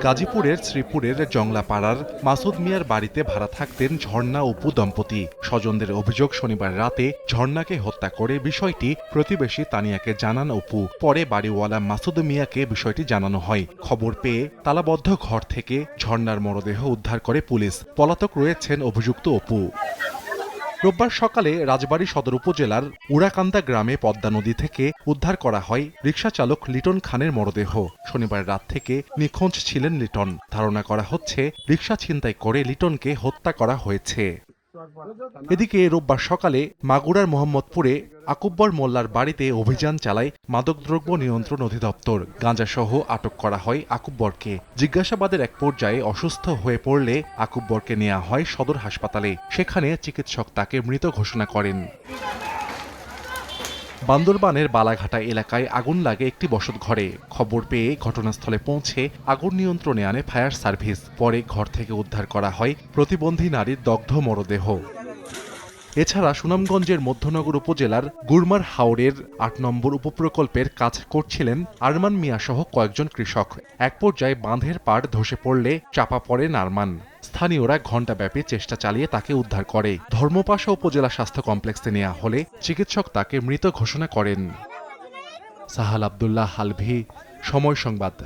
গাজীপুরের শ্রীপুরের জংলাপাড়ার মাসুদ মিয়ার বাড়িতে ভাড়া থাকতেন ঝর্ণা অপু দম্পতি। স্বজনদের অভিযোগ, শনিবার রাতে ঝর্ণাকে হত্যা করে বিষয়টি প্রতিবেশী তানিয়াকে জানান অপু। পরে বাড়িওয়ালা মাসুদ মিয়াকে বিষয়টি জানানো হয়। খবর পেয়ে তালাবদ্ধ ঘর থেকে ঝর্ণার মরদেহ উদ্ধার করে পুলিশ। পলাতক রয়েছেন অভিযুক্ত অপু। রোববার সকালে রাজবাড়ী সদর উপজেলার উড়াকান্দা গ্রামে পদ্মা নদী থেকে উদ্ধার করা হয় রিকশা চালক লিটন খানের মরদেহ। শনিবার রাত থেকে নিখোঁজ ছিলেন লিটন। ধারণা করা হচ্ছে রিকশা ছিনতাই করে লিটনকে হত্যা করা হয়েছে। এদিকে রোববার সকালে মাগুরার মোহাম্মদপুরে আকুব্বর মোল্লার বাড়িতে অভিযান চালায় মাদকদ্রব্য নিয়ন্ত্রণ অধিদপ্তর। গাঁজাসহ আটক করা হয় আকুব্বরকে। জিজ্ঞাসাবাদের এক পর্যায়ে অসুস্থ হয়ে পড়লে আকুব্বরকে নেওয়া হয় সদর হাসপাতালে। সেখানে চিকিৎসক তাকে মৃত ঘোষণা করেন। বান্দরবানের বালাঘাটা এলাকায় আগুন লাগে একটি বসতঘরে। খবর পেয়ে ঘটনাস্থলে পৌঁছে আগুন নিয়ন্ত্রণে আনে ফায়ার সার্ভিস। পরে ঘর থেকে উদ্ধার করা হয় প্রতিবন্ধী নারীর দগ্ধ মরদেহ। এছাড়া সুনামগঞ্জের মধ্যনগর উপজেলার গুরমার হাওরের ৮ নম্বর উপপ্রকল্পের কাজ করছিলেন আরমান মিয়া সহ কয়েকজন কৃষক। এক পর্যায়ে বাঁধের পাড় ধসে পড়লে চাপা পড়েন আরমান। স্থানীয়রা ঘণ্টাব্যাপী চেষ্টা চালিয়ে তাকে উদ্ধার করে ধর্মপাশা উপজেলা স্বাস্থ্য কমপ্লেক্সে নেওয়া হলে চিকিৎসক তাকে মৃত ঘোষণা করেন। সাহাল আব্দুল্লাহ হালভি, সময় সংবাদ।